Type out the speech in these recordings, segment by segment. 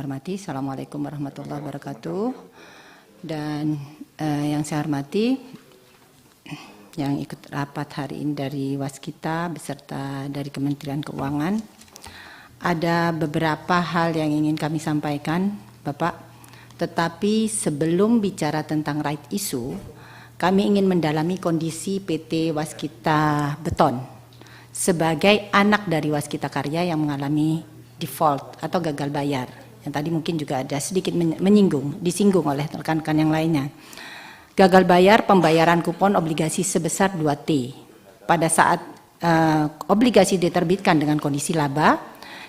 hormati, Assalamualaikum warahmatullahi wabarakatuh. Dan yang saya hormati, yang ikut rapat hari ini dari Waskita beserta dari Kementerian Keuangan, ada beberapa hal yang ingin kami sampaikan, Bapak. Tetapi sebelum bicara tentang right issue, kami ingin mendalami kondisi PT Waskita Beton sebagai anak dari Waskita Karya yang mengalami default atau gagal bayar. Yang tadi mungkin juga ada sedikit disinggung oleh rekan-rekan yang lainnya. Gagal bayar pembayaran kupon obligasi sebesar 2T pada saat obligasi diterbitkan dengan kondisi laba,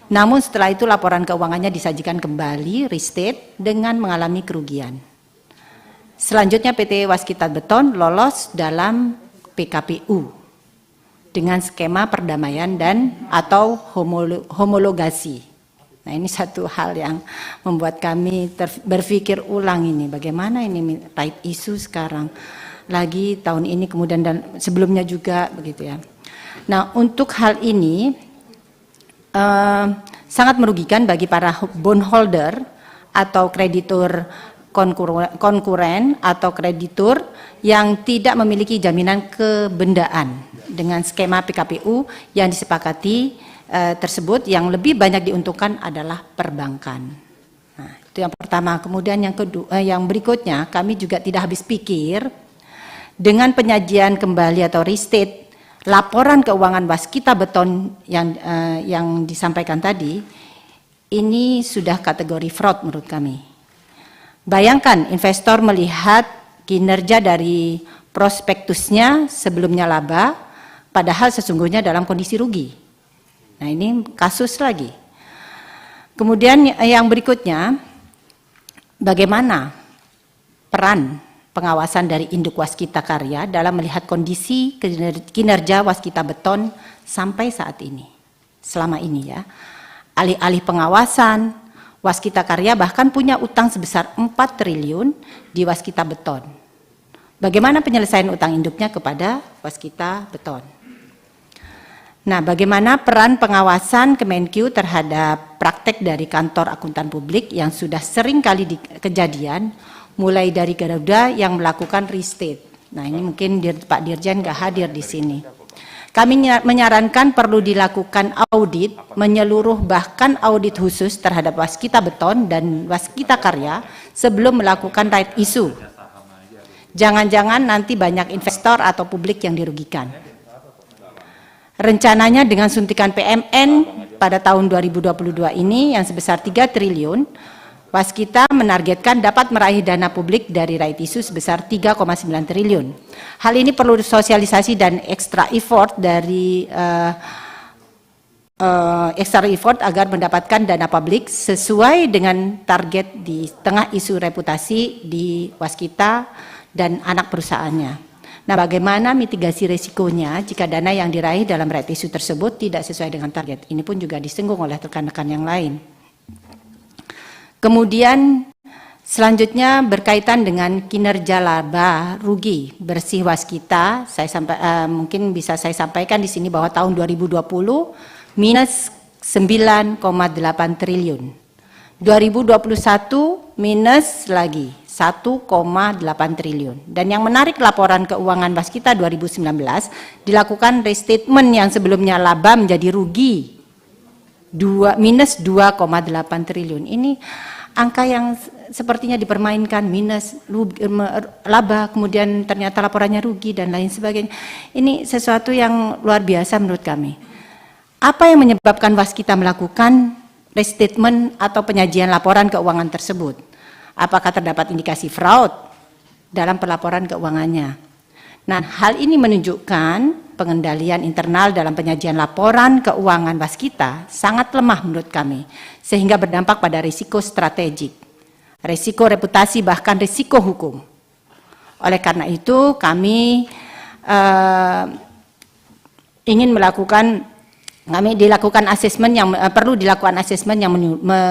namun setelah itu laporan keuangannya disajikan kembali restate dengan mengalami kerugian. Selanjutnya PT Waskita Beton lolos dalam PKPU dengan skema perdamaian dan atau homologasi. Nah, ini satu hal yang membuat kami berpikir ulang ini, bagaimana ini right issue sekarang lagi tahun ini, kemudian dan sebelumnya juga begitu ya. Nah, untuk hal ini sangat merugikan bagi para bondholder atau kreditur konkuren atau kreditur yang tidak memiliki jaminan kebendaan dengan skema PKPU yang disepakati tersebut. Yang lebih banyak diuntungkan adalah perbankan. Nah, itu yang pertama. Kemudian yang kedua, yang berikutnya, kami juga tidak habis pikir dengan penyajian kembali atau restate laporan keuangan Waskita Beton yang disampaikan tadi, ini sudah kategori fraud menurut kami. Bayangkan investor melihat kinerja dari prospektusnya sebelumnya laba, padahal sesungguhnya dalam kondisi rugi. Nah, ini kasus lagi. Kemudian yang berikutnya, bagaimana peran pengawasan dari induk Waskita Karya dalam melihat kondisi kinerja Waskita Beton sampai saat ini, selama ini ya. Alih-alih pengawasan, Waskita Karya bahkan punya utang sebesar 4 triliun di Waskita Beton. Bagaimana penyelesaian utang induknya kepada Waskita Beton? Nah, bagaimana peran pengawasan Kemenkyu terhadap praktek dari kantor akuntan publik yang sudah sering kali kejadian, mulai dari Garuda yang melakukan restate. Nah, ini mungkin Pak Dirjen nggak hadir di sini. Kami menyarankan perlu dilakukan audit menyeluruh, bahkan audit khusus terhadap Waskita Beton dan Waskita Karya sebelum melakukan right issue. Jangan-jangan nanti banyak investor atau publik yang dirugikan. Rencananya dengan suntikan PMN pada tahun 2022 ini yang sebesar 3 triliun, Waskita menargetkan dapat meraih dana publik dari right issue sebesar 3,9 triliun. Hal ini perlu sosialisasi dan extra effort dari agar mendapatkan dana publik sesuai dengan target di tengah isu reputasi di Waskita dan anak perusahaannya. Nah, bagaimana mitigasi risikonya jika dana yang diraih dalam right issue tersebut tidak sesuai dengan target? Ini pun juga disinggung oleh rekan-rekan yang lain. Kemudian selanjutnya berkaitan dengan kinerja laba rugi bersih Waskita, mungkin bisa saya sampaikan di sini bahwa tahun 2020 minus 9,8 triliun, 2021 minus lagi 1,8 triliun. Dan yang menarik, laporan keuangan Waskita 2019 dilakukan restatement yang sebelumnya laba menjadi rugi minus 2,8 triliun. Ini angka yang sepertinya dipermainkan, minus laba, kemudian ternyata laporannya rugi dan lain sebagainya. Ini sesuatu yang luar biasa menurut kami. Apa yang menyebabkan Waskita melakukan restatement atau penyajian laporan keuangan tersebut? Apakah terdapat indikasi fraud dalam pelaporan keuangannya? Nah, hal ini menunjukkan pengendalian internal dalam penyajian laporan keuangan Waskita sangat lemah menurut kami, sehingga berdampak pada risiko strategik, risiko reputasi, bahkan risiko hukum. Oleh karena itu, kami ingin dilakukan asesmen yang perlu dilakukan asesmen yang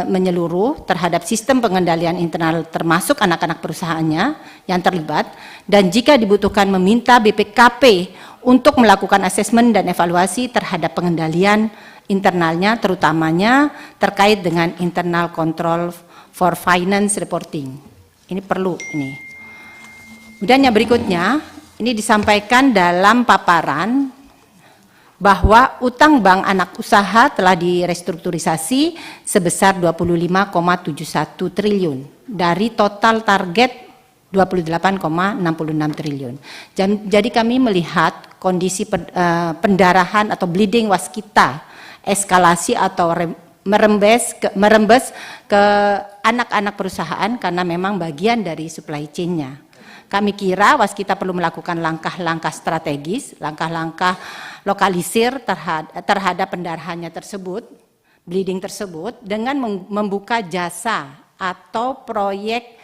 menyeluruh terhadap sistem pengendalian internal termasuk anak-anak perusahaannya yang terlibat, dan jika dibutuhkan meminta BPKP untuk melakukan asesmen dan evaluasi terhadap pengendalian internalnya, terutamanya terkait dengan internal control for finance reporting. Ini perlu ini. Kemudian yang berikutnya, ini disampaikan dalam paparan bahwa utang bank anak usaha telah direstrukturisasi sebesar 25,71 triliun dari total target 28,66 triliun. Jadi kami melihat kondisi pendarahan atau bleeding waskita, eskalasi atau merembes ke anak-anak perusahaan karena memang bagian dari supply chain-nya. Kami kira waskita perlu melakukan langkah-langkah strategis, langkah-langkah lokalisir terhadap pendarahannya tersebut, bleeding tersebut, dengan membuka jasa atau proyek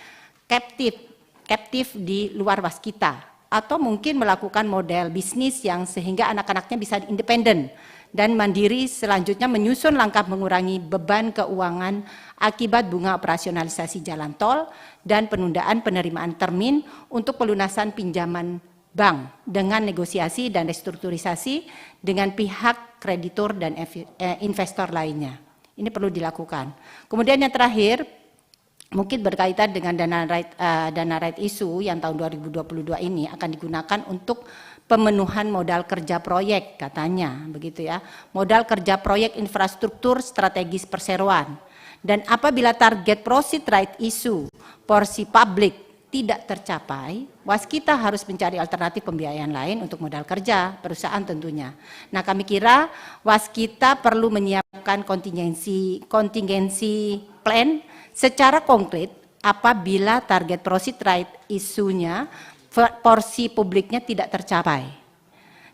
captive di luar waskita, atau mungkin melakukan model bisnis yang sehingga anak-anaknya bisa independen dan mandiri, selanjutnya menyusun langkah mengurangi beban keuangan akibat bunga operasionalisasi jalan tol dan penundaan penerimaan termin untuk pelunasan pinjaman bank dengan negosiasi dan restrukturisasi dengan pihak kreditur dan investor lainnya. Ini perlu dilakukan. Kemudian yang terakhir, mungkin berkaitan dengan dana right issue yang tahun 2022 ini akan digunakan untuk pemenuhan modal kerja proyek, katanya begitu ya, modal kerja proyek infrastruktur strategis perseroan. Dan apabila target proceed right issue porsi publik tidak tercapai, waskita harus mencari alternatif pembiayaan lain untuk modal kerja perusahaan tentunya. Nah, kami kira waskita perlu menyiapkan kontingensi plan secara konkret apabila target proceed right issue-nya porsi publiknya tidak tercapai.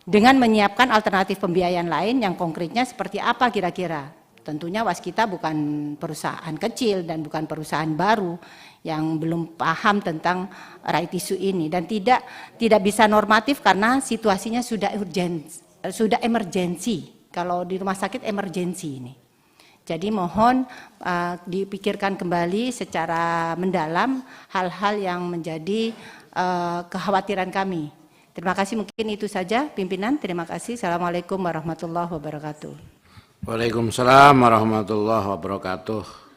Dengan menyiapkan alternatif pembiayaan lain yang konkretnya seperti apa kira-kira? Tentunya waskita bukan perusahaan kecil dan bukan perusahaan baru yang belum paham tentang right issue ini dan tidak bisa normatif karena situasinya sudah emergensi. Kalau di rumah sakit emergensi ini. Jadi mohon dipikirkan kembali secara mendalam hal-hal yang menjadi kekhawatiran kami. Terima kasih, mungkin itu saja pimpinan. Terima kasih. Assalamualaikum warahmatullahi wabarakatuh. Waalaikumsalam warahmatullahi wabarakatuh.